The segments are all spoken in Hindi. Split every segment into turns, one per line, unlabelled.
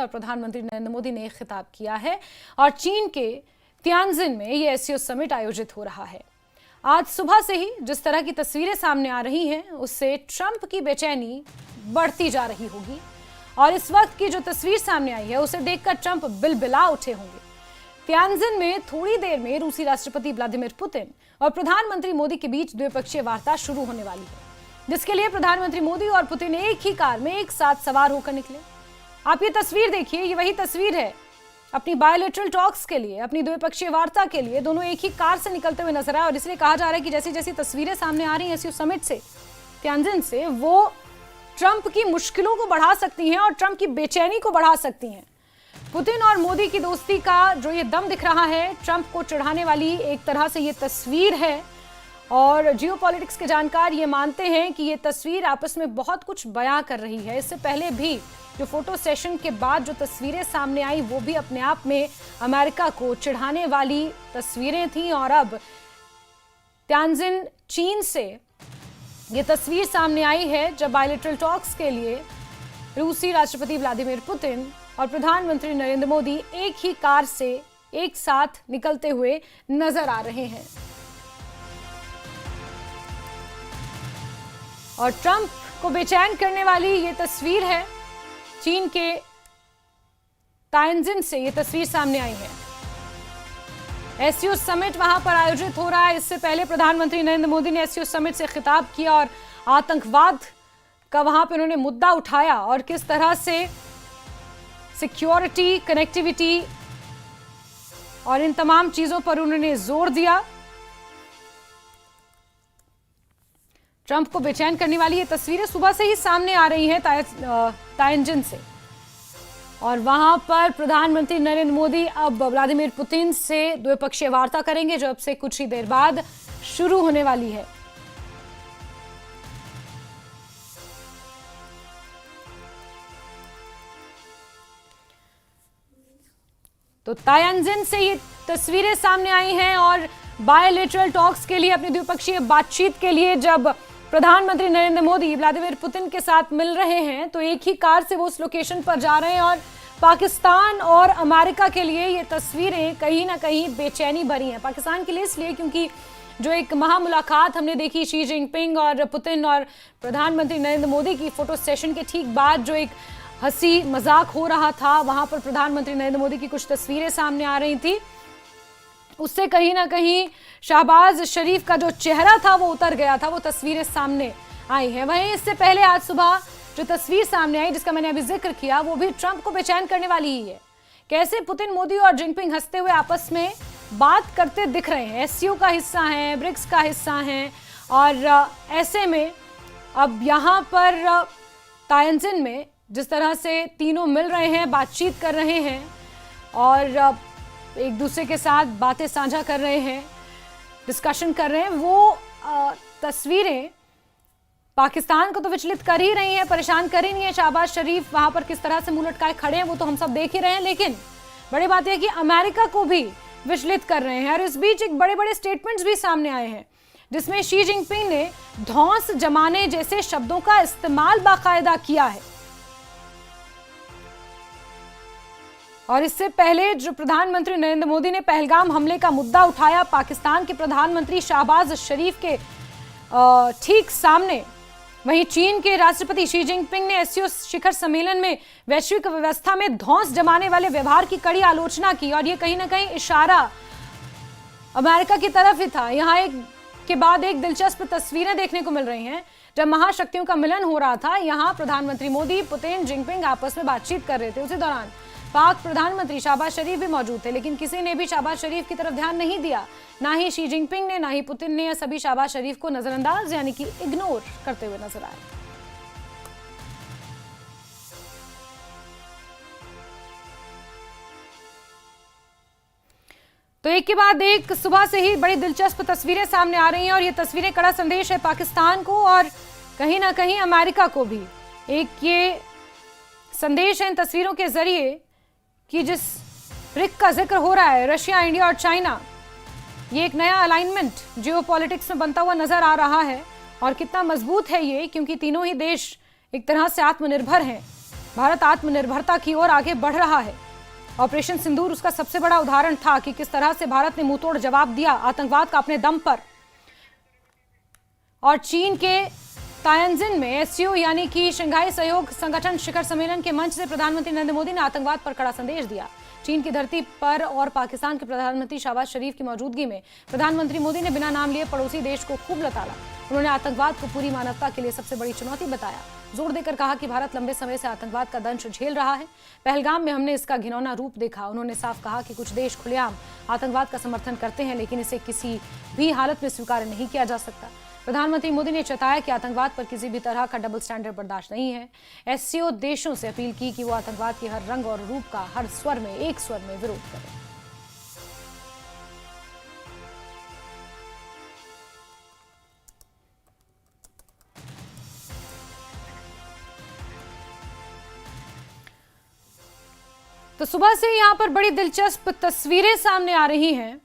और प्रधानमंत्री नरेंद्र मोदी ने खिताब किया है और चीन के तियानजिन में ये एससीओ समिट आयोजित हो रहा है। आज सुबह से ही जिस तरह की तस्वीरें सामने आ रही हैं उससे ट्रंप की बेचैनी बढ़ती जा रही होगी और इस वक्त की जो तस्वीर सामने आई है उसे देखकर ट्रंप बिलबिला उठे होंगे। तियानजिन में थोड़ी देर में रूसी राष्ट्रपति व्लादिमीर पुतिन और प्रधानमंत्री मोदी के बीच द्विपक्षीय वार्ता शुरू होने वाली है, जिसके लिए प्रधानमंत्री मोदी और पुतिन एक ही कार में एक साथ सवार होकर निकले। आप ये तस्वीर देखिए, ये वही तस्वीर है अपनी बायोलेटरल टॉक्स के लिए, अपनी द्विपक्षीय वार्ता के लिए दोनों एक ही कार से निकलते हुए नजर आए और इसलिए कहा जा रहा है कि जैसी जैसी तस्वीरें सामने आ रही हैं एससीओ समिट से, तियानजिन से, वो ट्रंप की मुश्किलों को बढ़ा सकती हैं और ट्रंप की बेचैनी को बढ़ा सकती हैं। पुतिन और मोदी की दोस्ती का जो ये दम दिख रहा है, ट्रंप को चिढ़ाने वाली एक तरह से ये तस्वीर है और जियोपॉलिटिक्स के जानकार ये मानते हैं कि ये तस्वीर आपस में बहुत कुछ बयां कर रही है। इससे पहले भी जो फोटो सेशन के बाद जो तस्वीरें सामने आई वो भी अपने आप में अमेरिका को चिढ़ाने वाली तस्वीरें थीं और अब तियानजिन चीन से ये तस्वीर सामने आई है जब बायलैटरल टॉक्स के लिए रूसी राष्ट्रपति व्लादिमीर पुतिन और प्रधानमंत्री नरेंद्र मोदी एक ही कार से एक साथ निकलते हुए नजर आ रहे हैं। और ट्रंप को बेचैन करने वाली ये तस्वीर है, चीन के तियानजिन से ये तस्वीर सामने आई है। एससीओ समिट वहां पर आयोजित हो रहा है। इससे पहले प्रधानमंत्री नरेंद्र मोदी ने एससीओ समिट से खिताब किया और आतंकवाद का वहां पर उन्होंने मुद्दा उठाया और किस तरह से सिक्योरिटी, कनेक्टिविटी और इन तमाम चीजों पर उन्होंने जोर दिया। ट्रंप को बेचैन करने वाली ये तस्वीरें सुबह से ही सामने आ रही हैं तियानजिन से और वहां पर प्रधानमंत्री नरेंद्र मोदी अब व्लादिमीर पुतिन से द्विपक्षीय वार्ता करेंगे जो अब से कुछ ही देर बाद शुरू होने वाली है। तो तियानजिन से ये तस्वीरें सामने आई हैं और बायलैटरल टॉक्स के लिए, अपनी द्विपक्षीय बातचीत के लिए जब प्रधानमंत्री नरेंद्र मोदी व्लादिमीर पुतिन के साथ मिल रहे हैं तो एक ही कार से वो उस लोकेशन पर जा रहे हैं और पाकिस्तान और अमेरिका के लिए ये तस्वीरें कहीं ना कहीं बेचैनी भरी हैं। पाकिस्तान के लिए इसलिए क्योंकि जो एक महामुलाकात हमने देखी शी जिनपिंग और पुतिन और प्रधानमंत्री नरेंद्र मोदी की फोटो सेशन के ठीक बाद जो एक हंसी मजाक हो रहा था, वहां पर प्रधानमंत्री नरेंद्र मोदी की कुछ तस्वीरें सामने आ रही थी, उससे कहीं ना कहीं शहबाज शरीफ का जो चेहरा था वो उतर गया था, वो तस्वीरें सामने आई हैं। वहीं इससे पहले आज सुबह जो तस्वीर सामने आई जिसका मैंने अभी जिक्र किया वो भी ट्रंप को बेचैन करने वाली ही है। कैसे पुतिन, मोदी और जिनपिंग हंसते हुए आपस में बात करते दिख रहे हैं, एससीओ का हिस्सा हैं, ब्रिक्स का हिस्सा हैं और ऐसे में अब यहाँ पर तियानजिन में जिस तरह से तीनों मिल रहे हैं, बातचीत कर रहे हैं और एक दूसरे के साथ बातें साझा कर रहे हैं, डिस्कशन कर रहे हैं, वो तस्वीरें पाकिस्तान को तो विचलित कर ही रही हैं, परेशान कर ही नहीं है। शहबाज शरीफ वहां पर किस तरह से मुंह लटकाए खड़े हैं वो तो हम सब देख ही रहे हैं, लेकिन बड़ी बात है कि अमेरिका को भी विचलित कर रहे हैं और इस बीच एक बड़े बड़े स्टेटमेंट्स भी सामने आए हैं जिसमें शी जिनपिंग ने धौंस जमाने जैसे शब्दों का इस्तेमाल बाकायदा किया है। और इससे पहले जो प्रधानमंत्री नरेंद्र मोदी ने पहलगाम हमले का मुद्दा उठाया, पाकिस्तान के प्रधानमंत्री शहबाज शरीफ के ठीक सामने, वहीं चीन के राष्ट्रपति शी जिनपिंग ने एससीओ शिखर सम्मेलन में वैश्विक व्यवस्था में धौंस जमाने वाले व्यवहार की कड़ी आलोचना की और ये कहीं ना कहीं इशारा अमेरिका की तरफ ही था। यहाँ एक के बाद एक दिलचस्प तस्वीरें देखने को मिल रही हैं जब महाशक्तियों का मिलन हो रहा था। यहाँ प्रधानमंत्री मोदी, पुतिन, जिनपिंग आपस में बातचीत कर रहे थे। उसी दौरान पाक प्रधानमंत्री शहबाज शरीफ भी मौजूद थे, लेकिन किसी ने भी शहबाज शरीफ की तरफ ध्यान नहीं दिया, ना ही शी जिनपिंग ने, ना ही पुतिन ने। या सभी शहबाज शरीफ को नजरअंदाज यानी कि इग्नोर करते हुए नजर आए। तो एक के बाद एक सुबह से ही बड़ी दिलचस्प तस्वीरें सामने आ रही हैं और ये तस्वीरें कड़ा संदेश है पाकिस्तान को और कहीं ना कहीं अमेरिका को भी। एक ये संदेश है इन तस्वीरों के जरिए कि जिस ब्रिक का जिक्र हो रहा है, रशिया, इंडिया और चाइना, ये एक नया अलाइनमेंट जियोपॉलिटिक्स में बनता हुआ नजर आ रहा है और कितना मजबूत है ये, क्योंकि तीनों ही देश एक तरह से आत्मनिर्भर हैं भारत आत्मनिर्भरता की ओर आगे बढ़ रहा है। ऑपरेशन सिंदूर उसका सबसे बड़ा उदाहरण था कि किस तरह से भारत ने मुंहतोड़ जवाब दिया आतंकवाद का अपने दम पर। और चीन के तायंजिन में एससीओ यानी कि शंघाई सहयोग संगठन शिखर सम्मेलन के मंच से प्रधानमंत्री नरेंद्र मोदी ने आतंकवाद पर कड़ा संदेश दिया। चीन की धरती पर और पाकिस्तान के प्रधानमंत्री शहबाज शरीफ की मौजूदगी में प्रधानमंत्री मोदी ने बिना नाम लिए पड़ोसी देश को खूब लताड़ा। उन्होंने आतंकवाद को पूरी मानवता के लिए सबसे बड़ी चुनौती बताया। जोर देकर कहा कि भारत लंबे समय से आतंकवाद का दंश झेल रहा है। पहलगाम में हमने इसका घिनौना रूप देखा। उन्होंने साफ कहा कि कुछ देश खुलेआम आतंकवाद का समर्थन करते हैं, लेकिन इसे किसी भी हालत में स्वीकार नहीं किया जा सकता। प्रधानमंत्री मोदी ने चेताया कि आतंकवाद पर किसी भी तरह का डबल स्टैंडर्ड बर्दाश्त नहीं है। एससीओ देशों से अपील की कि वो आतंकवाद के हर रंग और रूप का हर स्वर में एक स्वर में विरोध करें। तो सुबह से यहां पर बड़ी दिलचस्प तस्वीरें सामने आ रही हैं,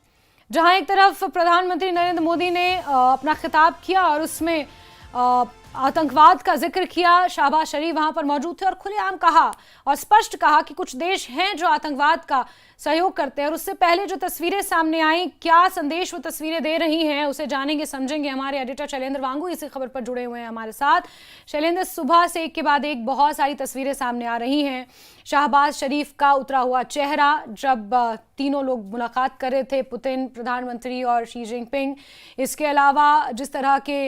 जहां एक तरफ प्रधानमंत्री नरेंद्र मोदी ने अपना खिताब किया और उसमें आतंकवाद का जिक्र किया। शहबाज शरीफ वहां पर मौजूद थे और खुलेआम कहा और स्पष्ट कहा कि कुछ देश हैं जो आतंकवाद का सहयोग करते हैं। और उससे पहले जो तस्वीरें सामने आई, क्या संदेश वो तस्वीरें दे रही हैं, उसे जानेंगे समझेंगे। हमारे एडिटर शैलेंद्र वांगू इसी खबर पर जुड़े हुए हैं हमारे साथ। शैलेंद्र, सुबह से एक के बाद एक बहुत सारी तस्वीरें सामने आ रही हैं। शहबाज शरीफ का उतरा हुआ चेहरा जब तीनों लोग मुलाकात कर रहे थे, पुतिन, प्रधानमंत्री और शी जिनपिंग। इसके अलावा जिस तरह के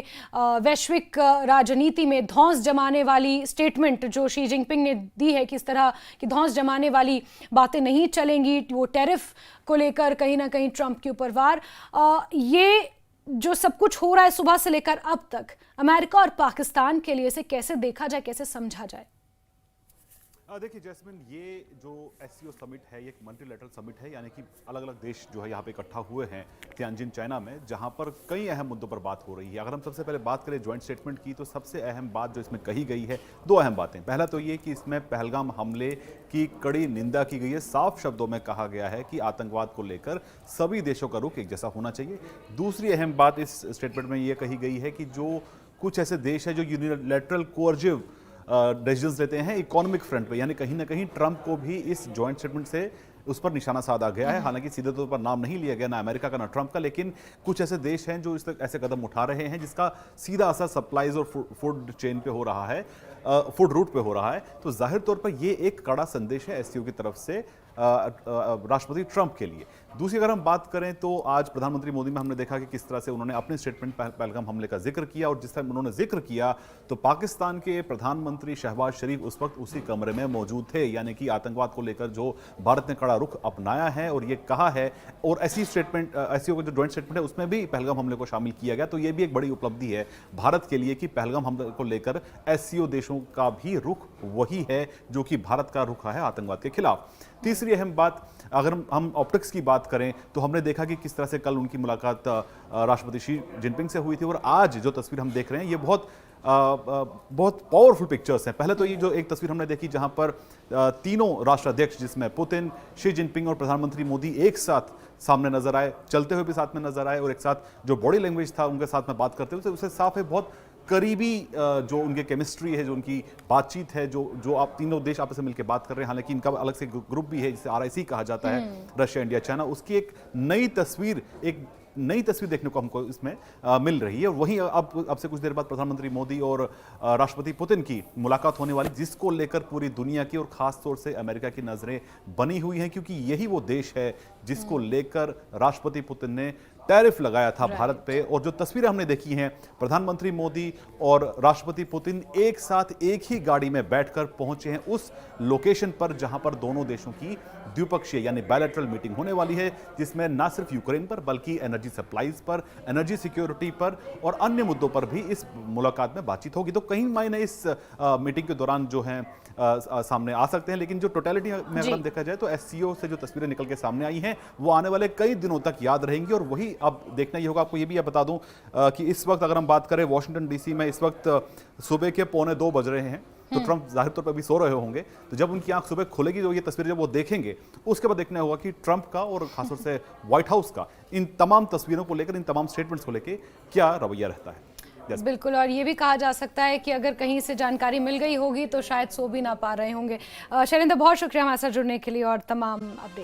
वैश्विक राजनीति में धौंस जमाने वाली स्टेटमेंट जो शी जिनपिंग ने दी है कि इस तरह की धौंस जमाने वाली बातें नहीं चलेंगी, वो टैरिफ को लेकर कहीं ना कहीं ट्रंप के ऊपर वार। ये जो सब कुछ हो रहा है सुबह से लेकर अब तक, अमेरिका और पाकिस्तान के लिए इसे कैसे देखा जाए, कैसे समझा जाए?
देखिए जैस्मिन, ये जो एससीओ समिट है, ये एक मल्टीलैटरल समिट है, यानी कि अलग अलग देश जो है यहाँ पे इकट्ठा हुए हैं तियानजिन चाइना में, जहाँ पर कई अहम मुद्दों पर बात हो रही है। अगर हम सबसे पहले बात करें ज्वाइंट स्टेटमेंट की, तो सबसे अहम बात जो इसमें कही गई है, दो अहम बातें। पहला तो ये कि इसमें पहलगाम हमले की कड़ी निंदा की गई है। साफ शब्दों में कहा गया है कि आतंकवाद को लेकर सभी देशों का रुख एक जैसा होना चाहिए। दूसरी अहम बात इस स्टेटमेंट में ये कही गई है कि जो कुछ ऐसे देश है जो यूनिलैटरल कोऑर्जिव डिसीजंस लेते हैं इकोनॉमिक फ्रंट पे, यानी कहीं ना कहीं ट्रंप को भी इस जॉइंट स्टेटमेंट से उस पर निशाना साधा गया है। हालांकि सीधे तौर पर नाम नहीं लिया गया, ना अमेरिका का ना ट्रंप का, लेकिन कुछ ऐसे देश हैं जो इस तक ऐसे कदम उठा रहे हैं जिसका सीधा असर सप्लाईज और फूड चेन पे हो रहा है, फूड रूट पे हो रहा है। तो जाहिर तौर पर ये एक कड़ा संदेश है एससीओ की तरफ से राष्ट्रपति ट्रंप के लिए। दूसरी अगर हम बात करें तो आज प्रधानमंत्री मोदी में हमने देखा कि किस तरह से उन्होंने अपने स्टेटमेंट पहलगाम हमले का जिक्र किया, और जिस टाइम उन्होंने जिक्र किया तो पाकिस्तान के प्रधानमंत्री शहबाज शरीफ उस वक्त उसी कमरे में मौजूद थे। यानी कि आतंकवाद को लेकर जो भारत ने कड़ा रुख अपनाया है और ये कहा है, और ऐसी स्टेटमेंट एससीओ का जो ज्वाइंट स्टेटमेंट है उसमें भी पहलगाम हमले को शामिल किया गया। तो ये भी एक बड़ी उपलब्धि है भारत के लिए कि पहलगाम हमले को लेकर एससीओ देशों का भी रुख वही है जो कि भारत का रुख है आतंकवाद के खिलाफ। तीसरी अहम बात, अगर हम ऑप्टिक्स की बात करें तो हमने देखा कि किस तरह से कल उनकी मुलाकात राष्ट्रपति शी जिनपिंग से हुई थी, और आज जो तस्वीर हम देख रहे हैं ये बहुत पावरफुल पिक्चर्स हैं। पहले तो ये जो एक तस्वीर हमने देखी जहां पर तीनों राष्ट्राध्यक्ष, जिसमें पुतिन, शी जिनपिंग और प्रधानमंत्री मोदी एक साथ सामने नजर आए, चलते हुए भी साथ में नजर आए, और एक साथ जो बॉडी लैंग्वेज था उनके साथ में बात करते हुए उसे साफ है बहुत करीबी जो उनके केमिस्ट्री है, जो उनकी बातचीत है, जो आप तीनों देश आपस में मिलकर बात कर रहे हैं। हालांकि इनका अलग से ग्रुप भी है जिसे आरआईसी कहा जाता है, रशिया, इंडिया, चाइना। उसकी एक नई तस्वीर देखने को हमको इसमें मिल रही है। वहीं अब से कुछ देर बाद प्रधानमंत्री मोदी और राष्ट्रपति पुतिन की मुलाकात होने वाली, जिसको लेकर पूरी दुनिया की और खास तौर से अमेरिका की नजरें बनी हुई हैं, क्योंकि यही वो देश है जिसको लेकर राष्ट्रपति पुतिन ने टैरिफ लगाया था भारत पे। और जो तस्वीरें हमने देखी हैं, प्रधानमंत्री मोदी और राष्ट्रपति पुतिन एक साथ एक ही गाड़ी में बैठकर पहुंचे हैं उस लोकेशन पर जहां पर दोनों देशों की द्विपक्षीय यानी बायलैटरल मीटिंग होने वाली है, जिसमें न सिर्फ यूक्रेन पर बल्कि एनर्जी सप्लाईज पर, एनर्जी सिक्योरिटी पर और अन्य मुद्दों पर भी इस मुलाकात में बातचीत होगी। तो कहीं मायने इस मीटिंग के दौरान जो हैं सामने आ सकते हैं, लेकिन जो टोटलिटी में अगर हम देखा जाए तो एससीओ से जो तस्वीरें निकल के सामने आई हैं वो आने वाले कई दिनों तक याद रहेंगी। और वही अब देखना ही होगा। आपको ये भी बता दूं कि इस वक्त अगर हम बात करें वॉशिंगटन डीसी में, इस वक्त सुबह के 2:45 बज रहे हैं। तो ट्रंप जाहिर तौर पर भी सो रहे होंगे। तो जब उनकी आंख सुबह खुलेगी, जो ये तस्वीर जब वो देखेंगे, उसके बाद देखना होगा कि ट्रंप का और खासतौर से व्हाइट हाउस का इन तमाम तस्वीरों को लेकर, इन तमाम स्टेटमेंट्स को लेकर क्या रवैया रहता है।
बिल्कुल, और ये भी कहा जा सकता है कि अगर कहीं से जानकारी मिल गई होगी तो शायद सो भी ना पा रहे होंगे। शैलेंद्र, बहुत शुक्रिया हमारे साथ जुड़ने के लिए और तमाम अपडेट।